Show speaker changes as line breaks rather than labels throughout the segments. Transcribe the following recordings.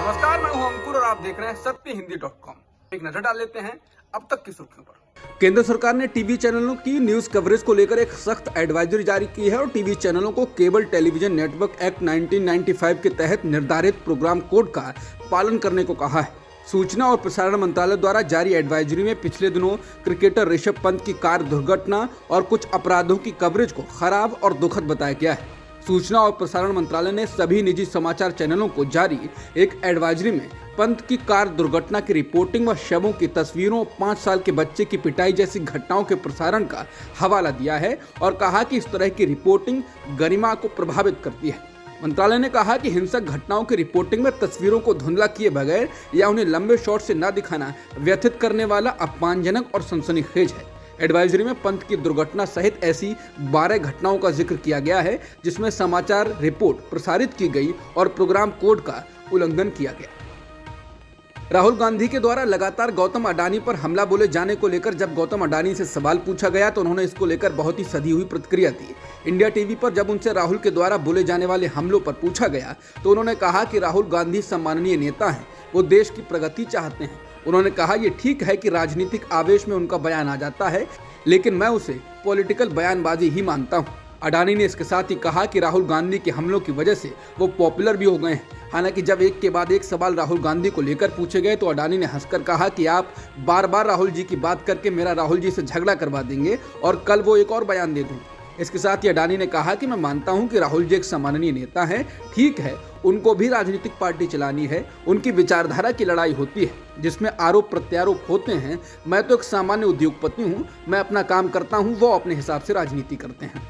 नमस्कार, मैं हूं अंकुर और आप देख रहे हैं सत्यहिंदी.com। एक नजर डाल लेते हैं अब तक की सुर्खियों पर। केंद्र सरकार ने टीवी चैनलों की न्यूज कवरेज को लेकर एक सख्त एडवाइजरी जारी की है और टीवी चैनलों को केबल टेलीविजन नेटवर्क एक्ट 1995 के तहत निर्धारित प्रोग्राम कोड का पालन करने को कहा है। सूचना और प्रसारण मंत्रालय द्वारा जारी एडवाइजरी में पिछले दिनों क्रिकेटर ऋषभ पंत की कार दुर्घटना और कुछ अपराधों की कवरेज को खराब और दुखद बताया गया है। सूचना और प्रसारण मंत्रालय ने सभी निजी समाचार चैनलों को जारी एक एडवाइजरी में पंत की कार दुर्घटना की रिपोर्टिंग व शवों की तस्वीरों, 5 साल के बच्चे की पिटाई जैसी घटनाओं के प्रसारण का हवाला दिया है और कहा कि इस तरह की रिपोर्टिंग गरिमा को प्रभावित करती है। मंत्रालय ने कहा कि हिंसक घटनाओं की रिपोर्टिंग में तस्वीरों को धुंधला किए बगैर या उन्हें लंबे शॉट से न दिखाना व्यथित करने वाला, अपमानजनक और सनसनीखेज है। एडवाइजरी में पंत की दुर्घटना सहित ऐसी 12 घटनाओं का जिक्र किया गया है जिसमें समाचार रिपोर्ट प्रसारित की गई और प्रोग्राम कोड का उल्लंघन किया गया। राहुल गांधी के द्वारा लगातार गौतम अडानी पर हमला बोले जाने को लेकर जब गौतम अडानी से सवाल पूछा गया तो उन्होंने इसको लेकर बहुत ही सधी हुई प्रतिक्रिया दी। इंडिया टीवी पर जब उनसे राहुल के द्वारा बोले जाने वाले हमलों पर पूछा गया तो उन्होंने कहा कि राहुल गांधी सम्माननीय नेता हैं, वो देश की प्रगति चाहते हैं। उन्होंने कहा ये ठीक है कि राजनीतिक आवेश में उनका बयान आ जाता है, लेकिन मैं उसे पॉलिटिकल बयानबाजी ही मानता हूँ। अडानी ने इसके साथ ही कहा कि राहुल गांधी के हमलों की वजह से वो पॉपुलर भी हो गए हैं। हालांकि जब एक के बाद एक सवाल राहुल गांधी को लेकर पूछे गए तो अडानी ने हंसकर कहा कि आप बार बार राहुल जी की बात करके मेरा राहुल जी से झगड़ा करवा देंगे और कल वो एक और बयान दे देंगे। इसके साथ ही अडानी ने कहा कि मैं मानता हूं कि राहुल जी एक सम्माननीय नेता हैं, ठीक है, उनको भी राजनीतिक पार्टी चलानी है, उनकी विचारधारा की लड़ाई होती है जिसमें आरोप प्रत्यारोप होते हैं। मैं तो एक सामान्य उद्योगपति हूं, मैं अपना काम करता हूं, वो अपने हिसाब से राजनीति करते हैं।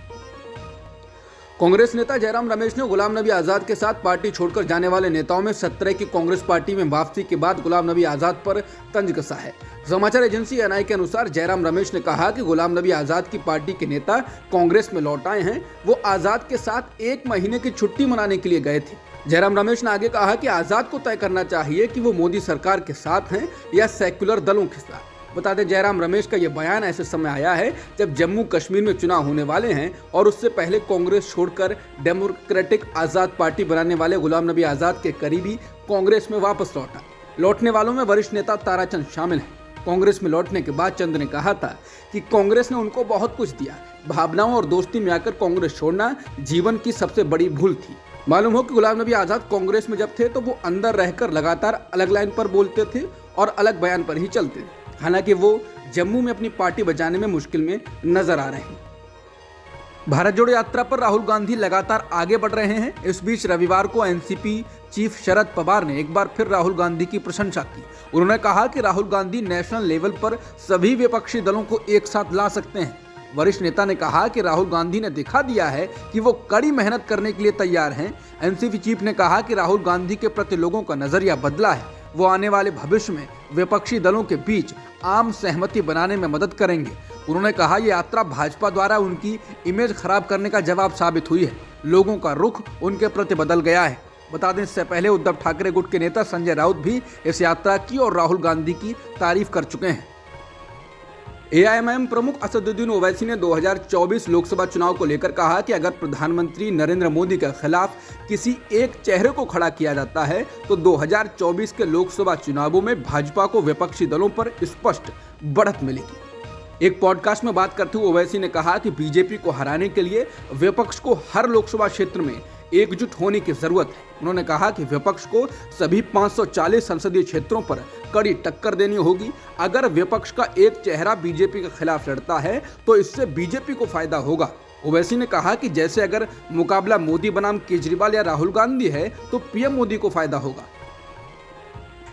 कांग्रेस नेता जयराम रमेश ने गुलाम नबी आजाद के साथ पार्टी छोड़कर जाने वाले नेताओं में 17 की कांग्रेस पार्टी में वापसी के बाद गुलाम नबी आजाद पर तंज कसा है। समाचार एजेंसी एनआई के अनुसार जयराम रमेश ने कहा कि गुलाम नबी आजाद की पार्टी के नेता कांग्रेस में लौट आए हैं। वो आजाद के साथ 1 महीने की छुट्टी मनाने के लिए गए थे। जयराम रमेश ने आगे कहा कि आजाद को तय करना चाहिए कि वो मोदी सरकार के साथ हैं या सेक्युलर दलों के साथ। बता दें, जयराम रमेश का यह बयान ऐसे समय आया है जब जम्मू कश्मीर में चुनाव होने वाले हैं और उससे पहले कांग्रेस छोड़कर डेमोक्रेटिक आजाद पार्टी बनाने वाले गुलाम नबी आजाद के करीबी कांग्रेस में वापस लौटा। लौटने वालों में वरिष्ठ नेता ताराचंद शामिल हैं। कांग्रेस में लौटने के बाद चंद ने कहा था कि कांग्रेस ने उनको बहुत कुछ दिया, भावनाओं और दोस्ती में आकर कांग्रेस छोड़ना जीवन की सबसे बड़ी भूल थी। मालूम हो कि गुलाम नबी आजाद कांग्रेस में जब थे तो वो अंदर रहकर लगातार अलग लाइन पर बोलते थे और अलग बयान पर ही चलते थे। हालांकि वो जम्मू में अपनी पार्टी बचाने में मुश्किल में नजर आ रहे हैं। भारत जोड़ो यात्रा पर राहुल गांधी लगातार आगे बढ़ रहे हैं। इस बीच रविवार को एनसीपी चीफ शरद पवार ने एक बार फिर राहुल गांधी की प्रशंसा की। उन्होंने कहा कि राहुल गांधी नेशनल लेवल पर सभी विपक्षी दलों को एक साथ ला सकते हैं। वरिष्ठ नेता ने कहा कि राहुल गांधी ने दिखा दिया है कि वो कड़ी मेहनत करने के लिए तैयार हैं। एनसीपी चीफ ने कहा कि राहुल गांधी के प्रति लोगों का नजरिया बदला है। वो आने वाले भविष्य में विपक्षी दलों के बीच आम सहमति बनाने में मदद करेंगे। उन्होंने कहा ये यात्रा भाजपा द्वारा उनकी इमेज खराब करने का जवाब साबित हुई है। लोगों का रुख उनके प्रति बदल गया है। बता दें, इससे पहले उद्धव ठाकरे गुट के नेता संजय राउत भी इस यात्रा की और राहुल गांधी की तारीफ कर चुके हैं। एआईएमआईएम प्रमुख असदुद्दीन ओवैसी ने 2024 लोकसभा चुनाव को लेकर कहा कि अगर प्रधानमंत्री नरेंद्र मोदी के खिलाफ किसी एक चेहरे को खड़ा किया जाता है तो 2024 के लोकसभा चुनावों में भाजपा को विपक्षी दलों पर स्पष्ट बढ़त मिलेगी। एक पॉडकास्ट में बात करते हुए ओवैसी ने कहा कि बीजेपी को हराने के लिए विपक्ष को हर लोकसभा क्षेत्र में एकजुट होने की जरूरत है। उन्होंने कहा कि विपक्ष को सभी 540 संसदीय क्षेत्रों पर कड़ी टक्कर देनी होगी। अगर विपक्ष का एक चेहरा बीजेपी के खिलाफ लड़ता है तो इससे बीजेपी को फायदा होगा। ओवैसी ने कहा कि जैसे अगर मुकाबला मोदी बनाम केजरीवाल या राहुल गांधी है तो पीएम मोदी को फायदा होगा।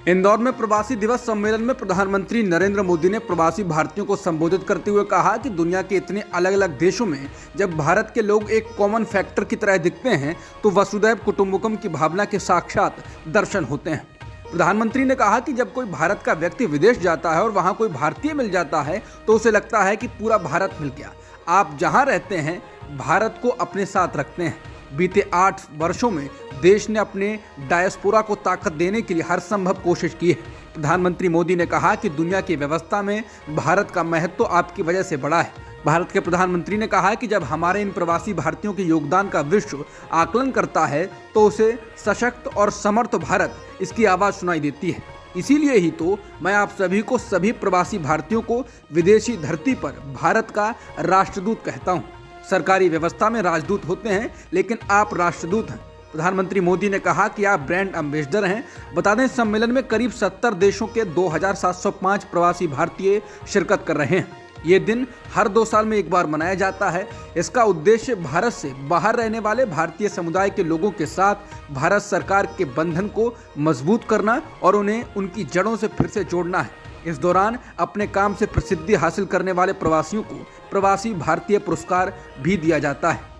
इंदौर में प्रवासी दिवस सम्मेलन में प्रधानमंत्री नरेंद्र मोदी ने प्रवासी भारतीयों को संबोधित करते हुए कहा कि दुनिया के इतने अलग अलग देशों में जब भारत के लोग एक कॉमन फैक्टर की तरह दिखते हैं तो वसुधैव कुटुंबकम की भावना के साक्षात दर्शन होते हैं। प्रधानमंत्री ने कहा कि जब कोई भारत का व्यक्ति विदेश जाता है और वहां कोई भारतीय मिल जाता है तो उसे लगता है कि पूरा भारत मिल गया। आप जहां रहते हैं भारत को अपने साथ रखते हैं। बीते 8 वर्षों में देश ने अपने डायस्पोरा को ताकत देने के लिए हर संभव कोशिश की है। प्रधानमंत्री मोदी ने कहा कि दुनिया की व्यवस्था में भारत का महत्व आपकी वजह से बढ़ा है। भारत के प्रधानमंत्री ने कहा कि जब हमारे इन प्रवासी भारतीयों के योगदान का विश्व आकलन करता है तो उसे सशक्त और समर्थ भारत इसकी आवाज सुनाई देती है। इसीलिए ही तो मैं आप सभी को, सभी प्रवासी भारतीयों को विदेशी धरती पर भारत का राष्ट्रदूत कहता हूँ। सरकारी व्यवस्था में राजदूत होते हैं, लेकिन आप राष्ट्रदूत हैं। प्रधानमंत्री मोदी ने कहा कि आप ब्रांड एम्बेसडर हैं। बता दें, सम्मेलन में करीब 70 देशों के 2705 प्रवासी भारतीय शिरकत कर रहे हैं। ये दिन हर 2 साल में एक बार मनाया जाता है। इसका उद्देश्य भारत से बाहर रहने वाले भारतीय समुदाय के लोगों के साथ भारत सरकार के बंधन को मजबूत करना और उन्हें उनकी जड़ों से फिर से जोड़ना है। इस दौरान अपने काम से प्रसिद्धि हासिल करने वाले प्रवासियों को प्रवासी भारतीय पुरस्कार भी दिया जाता है।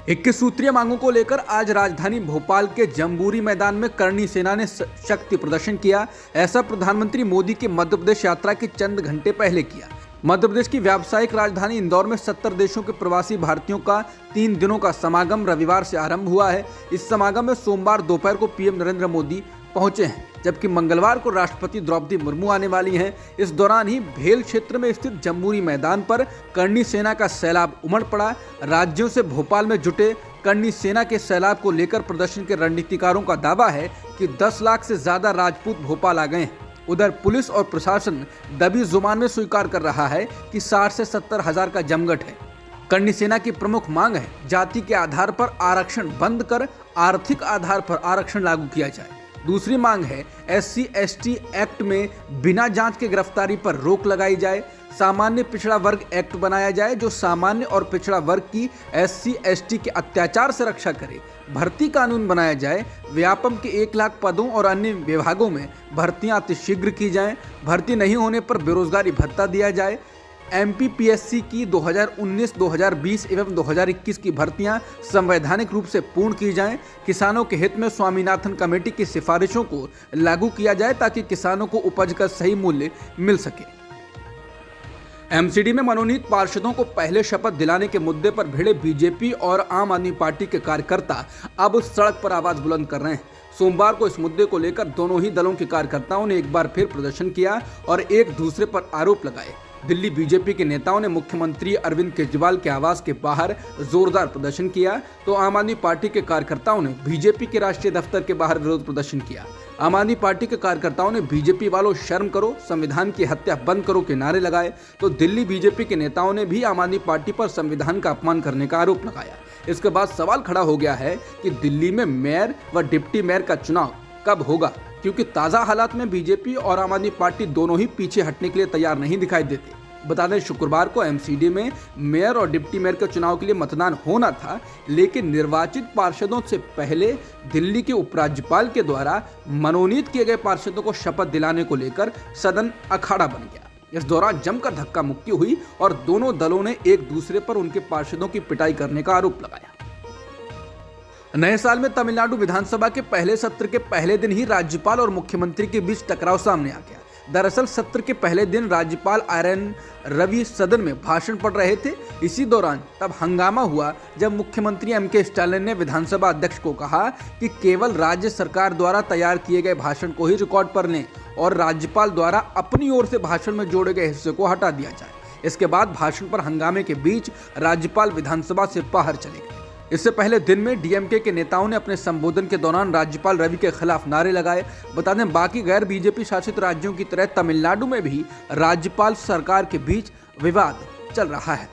21 सूत्रीय मांगों को लेकर आज राजधानी भोपाल के जम्बूरी मैदान में करणी सेना ने शक्ति प्रदर्शन किया। ऐसा प्रधानमंत्री मोदी की मध्य प्रदेश यात्रा के चंद घंटे पहले किया। मध्य प्रदेश की व्यावसायिक राजधानी इंदौर में 70 देशों के प्रवासी भारतीयों का 3 दिनों का समागम रविवार से आरंभ हुआ है। इस समागम में सोमवार दोपहर को पीएम नरेंद्र मोदी पहुंचे हैं, जबकि मंगलवार को राष्ट्रपति द्रौपदी मुर्मू आने वाली हैं। इस दौरान ही भेल क्षेत्र में स्थित जम्बूरी मैदान पर करणी सेना का सैलाब उमड़ पड़ा। राज्यों से भोपाल में जुटे करणी सेना के सैलाब को लेकर प्रदर्शन के रणनीतिकारों का दावा है कि 10 लाख से ज्यादा राजपूत भोपाल आ गए हैं। उधर पुलिस और प्रशासन दबी जुबान में स्वीकार कर रहा है कि 60 से 70 हजार का जमघट है। करणी सेना की प्रमुख मांग है जाति के आधार पर आरक्षण बंद कर आर्थिक आधार पर आरक्षण लागू किया जाए। दूसरी मांग है SC/ST एक्ट में बिना जांच के गिरफ्तारी पर रोक लगाई जाए। सामान्य पिछड़ा वर्ग एक्ट बनाया जाए जो सामान्य और पिछड़ा वर्ग की SC/ST के अत्याचार से रक्षा करे। भर्ती कानून बनाया जाए। व्यापम के 1 लाख पदों और अन्य विभागों में भर्तियां अतिशीघ्र की जाएं। भर्ती नहीं होने पर बेरोजगारी भत्ता दिया जाए। MPPSC की 2019, 2020 एवं 2021 की भर्तियां संवैधानिक रूप से पूर्ण की जाएं। किसानों के हित में स्वामीनाथन कमेटी की सिफारिशों को लागू किया जाए ताकि किसानों को उपज का सही मूल्य मिल सके। MCD में मनोनीत पार्षदों को पहले शपथ दिलाने के मुद्दे पर भिड़े बीजेपी और आम आदमी पार्टी के कार्यकर्ता अब सड़क पर आवाज बुलंद कर रहे हैं। सोमवार को इस मुद्दे को लेकर दोनों ही दलों के कार्यकर्ताओं ने एक बार फिर प्रदर्शन किया और एक दूसरे पर आरोप लगाए। दिल्ली बीजेपी के नेताओं ने मुख्यमंत्री अरविंद केजरीवाल के आवास के बाहर जोरदार प्रदर्शन किया, तो आम आदमी पार्टी के कार्यकर्ताओं ने बीजेपी के राष्ट्रीय दफ्तर के बाहर विरोध प्रदर्शन किया। आम आदमी पार्टी के कार्यकर्ताओं ने बीजेपी वालों शर्म करो, संविधान की हत्या बंद करो के नारे लगाए, तो दिल्ली बीजेपी के नेताओं ने भी आम आदमी पार्टी पर संविधान का अपमान करने का आरोप लगाया। इसके बाद सवाल खड़ा हो गया है कि दिल्ली में मेयर व डिप्टी मेयर का चुनाव कब होगा, क्योंकि ताज़ा हालात में बीजेपी और आम आदमी पार्टी दोनों ही पीछे हटने के लिए तैयार नहीं दिखाई देते। बता दें, शुक्रवार को MCD में मेयर और डिप्टी मेयर के चुनाव के लिए मतदान होना था, लेकिन निर्वाचित पार्षदों से पहले दिल्ली के उपराज्यपाल के द्वारा मनोनीत किए गए पार्षदों को शपथ दिलाने को लेकर सदन अखाड़ा बन गया। इस दौरान जमकर धक्का मुक्की हुई और दोनों दलों ने एक दूसरे पर उनके पार्षदों की पिटाई करने का आरोप लगाया। नए साल में तमिलनाडु विधानसभा के पहले सत्र के पहले दिन ही राज्यपाल और मुख्यमंत्री के बीच टकराव सामने आ गया। दरअसल सत्र के पहले दिन राज्यपाल RN रवि सदन में भाषण पढ़ रहे थे। इसी दौरान तब हंगामा हुआ जब मुख्यमंत्री MK स्टालिन ने विधानसभा अध्यक्ष को कहा कि केवल राज्य सरकार द्वारा तैयार किए गए भाषण को ही रिकॉर्ड पर लें और राज्यपाल द्वारा अपनी ओर से भाषण में जोड़े गए हिस्से को हटा दिया जाए। इसके बाद भाषण पर हंगामे के बीच राज्यपाल विधानसभा से बाहर चले गए। इससे पहले दिन में DMK के नेताओं ने अपने संबोधन के दौरान राज्यपाल रवि के खिलाफ नारे लगाए। बता दें, बाकी गैर बीजेपी शासित राज्यों की तरह तमिलनाडु में भी राज्यपाल सरकार के बीच विवाद चल रहा है।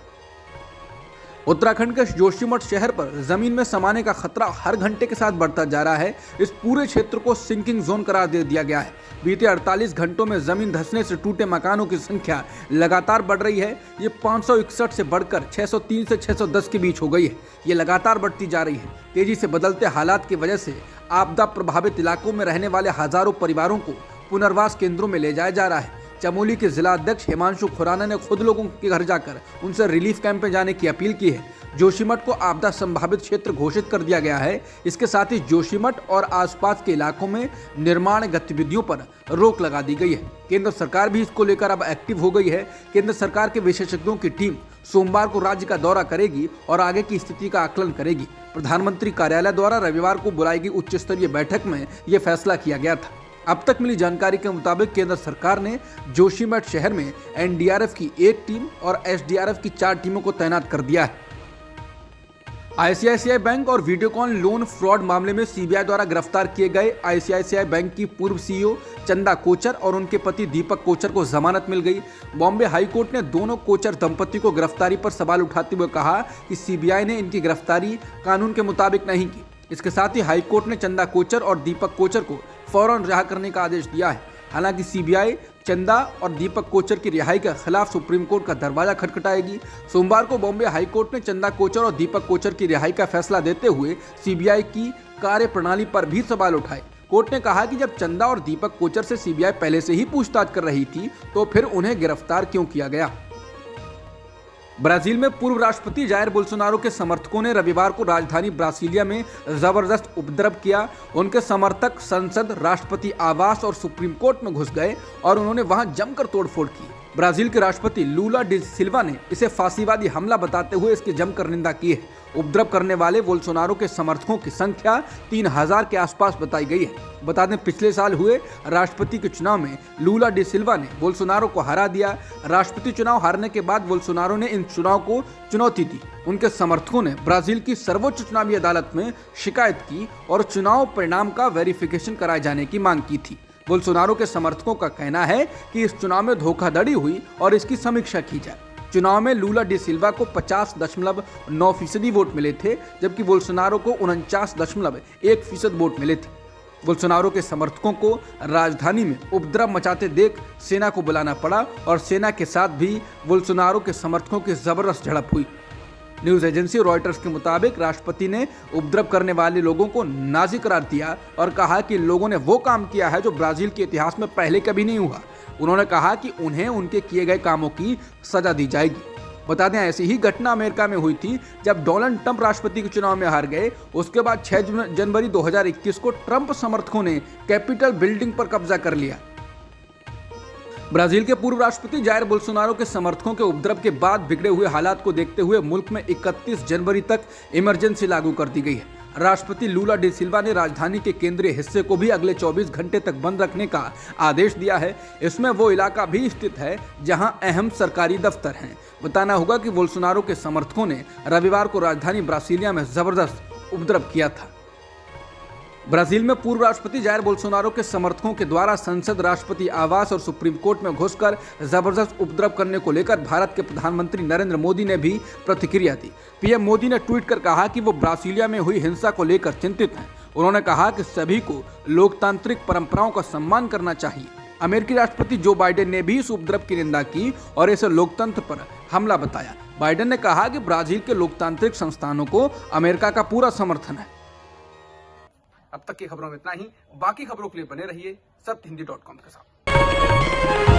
उत्तराखंड के जोशीमठ शहर पर जमीन में समाने का खतरा हर घंटे के साथ बढ़ता जा रहा है। इस पूरे क्षेत्र को सिंकिंग जोन करार दे दिया गया है। बीते 48 घंटों में जमीन धंसने से टूटे मकानों की संख्या लगातार बढ़ रही है। ये 561 से बढ़कर 603 से 610 के बीच हो गई है। ये लगातार बढ़ती जा रही है। तेजी से बदलते हालात की वजह से आपदा प्रभावित इलाकों में रहने वाले हजारों परिवारों को पुनर्वास केंद्रों में ले जाया जा रहा है। चमोली के जिला अध्यक्ष हिमांशु खुराना ने खुद लोगों के घर जाकर उनसे रिलीफ कैंप में जाने की अपील की है। जोशीमठ को आपदा संभावित क्षेत्र घोषित कर दिया गया है। इसके साथ ही जोशीमठ और आसपास के इलाकों में निर्माण गतिविधियों पर रोक लगा दी गई है। केंद्र सरकार भी इसको लेकर अब एक्टिव हो गई है। केंद्र सरकार के विशेषज्ञों की टीम सोमवार को राज्य का दौरा करेगी और आगे की स्थिति का आकलन करेगी। प्रधानमंत्री कार्यालय द्वारा रविवार को बुलाई गई उच्च स्तरीय बैठक में यह फैसला किया गया था। अब तक मिली जानकारी के मुताबिक केंद्र सरकार ने जोशीमठ शहर में एनडीआरएफ की 1 टीम और एसडीआरएफ की 4 टीमों को तैनात कर दिया है। आईसीआईसीआई बैंक और वीडियोकॉन लोन फ्रॉड मामले में सीबीआई द्वारा गिरफ्तार किए गए आईसीआईसीआई बैंक की पूर्व सीईओ चंदा कोचर और उनके पति दीपक कोचर को जमानत मिल गई। बॉम्बे हाईकोर्ट ने दोनों कोचर दंपति को गिरफ्तारी पर सवाल उठाते हुए कहा कि सीबीआई ने इनकी गिरफ्तारी कानून के मुताबिक नहीं की। इसके साथ ही हाईकोर्ट ने चंदा कोचर और दीपक कोचर को फौरन रिहा करने का आदेश दिया है। हालांकि सीबीआई चंदा और दीपक कोचर की रिहाई के खिलाफ सुप्रीम कोर्ट का दरवाजा खटखटाएगी। सोमवार को बॉम्बे हाईकोर्ट ने चंदा कोचर और दीपक कोचर की रिहाई का फैसला देते हुए सीबीआई की कार्यप्रणाली पर भी सवाल उठाए। कोर्ट ने कहा कि जब चंदा और दीपक कोचर से सीबीआई पहले से ही पूछताछ कर रही थी तो फिर उन्हें गिरफ्तार क्यों किया गया। ब्राजील में पूर्व राष्ट्रपति जायर बोल्सोनारो के समर्थकों ने रविवार को राजधानी ब्रासीलिया में जबरदस्त उपद्रव किया। उनके समर्थक संसद, राष्ट्रपति आवास और सुप्रीम कोर्ट में घुस गए और उन्होंने वहां जमकर तोड़फोड़ की। ब्राजील के राष्ट्रपति लूला डी सिल्वा ने इसे फांसीवादी हमला बताते हुए इसकी जमकर निंदा की है। उपद्रव करने वाले बोल्सोनारो के समर्थकों की संख्या 3000 के आसपास बताई गई है। बता दें, पिछले साल हुए राष्ट्रपति के चुनाव में लूला डी सिल्वा ने बोल्सोनारो को हरा दिया। राष्ट्रपति चुनाव हारने के बाद बोल्सोनारो ने इन चुनाव को चुनौती दी। उनके समर्थकों ने ब्राजील की सर्वोच्च चुनावी अदालत में शिकायत की और चुनाव परिणाम का वेरिफिकेशन कराए जाने की मांग की थी। बोल्सोनारो के समर्थकों का कहना है कि इस चुनाव में धोखाधड़ी हुई और इसकी समीक्षा की जाए। चुनाव में लूला डी सिल्वा को 50.9% वोट मिले थे, जबकि बोल्सोनारो को 49.1% वोट मिले थे। बोल्सोनारो के समर्थकों को राजधानी में उपद्रव मचाते देख सेना को बुलाना पड़ा और सेना के साथ भी बोल्सोनारो के समर्थकों की जबरदस्त झड़प हुई। न्यूज एजेंसी रॉयटर्स के मुताबिक राष्ट्रपति ने उपद्रव करने वाले लोगों को नाजी करार दिया और कहा कि लोगों ने वो काम किया है जो ब्राजील के इतिहास में पहले कभी नहीं हुआ। उन्होंने कहा कि उन्हें उनके किए गए कामों की सजा दी जाएगी। बता दें, ऐसी ही घटना अमेरिका में हुई थी जब डोनाल्ड ट्रंप राष्ट्रपति के चुनाव में हार गए। उसके बाद 6 जनवरी 2021 को ट्रंप समर्थकों ने कैपिटल बिल्डिंग पर कब्जा कर लिया। ब्राजील के पूर्व राष्ट्रपति जायर बोल्सोनारो के समर्थकों के उपद्रव के बाद बिगड़े हुए हालात को देखते हुए मुल्क में 31 जनवरी तक इमरजेंसी लागू कर दी गई है। राष्ट्रपति लूला डी सिल्वा ने राजधानी के केंद्रीय हिस्से को भी अगले 24 घंटे तक बंद रखने का आदेश दिया है। इसमें वो इलाका भी स्थित है जहां अहम सरकारी दफ्तर हैं। बताना होगा कि बोल्सोनारो के समर्थकों ने रविवार को राजधानी ब्रासीलिया में जबरदस्त उपद्रव किया था। ब्राजील में पूर्व राष्ट्रपति जायर बोल्सोनारो के समर्थकों के द्वारा संसद, राष्ट्रपति आवास और सुप्रीम कोर्ट में घुसकर जबरदस्त उपद्रव करने को लेकर भारत के प्रधानमंत्री नरेंद्र मोदी ने भी प्रतिक्रिया दी। पीएम मोदी ने ट्वीट कर कहा कि वो ब्रासीलिया में हुई हिंसा को लेकर चिंतित हैं। उन्होंने कहा कि सभी को लोकतांत्रिक परंपराओं का सम्मान करना चाहिए। अमेरिकी राष्ट्रपति जो बाइडेन ने भी इस उपद्रव की निंदा की और इसे लोकतंत्र पर हमला बताया। बाइडेन ने कहा कि ब्राजील के लोकतांत्रिक संस्थानों को अमेरिका का पूरा समर्थन है। अब तक की खबरों में इतना ही। बाकी खबरों के लिए बने रहिए सत्यहिंदी.com के साथ।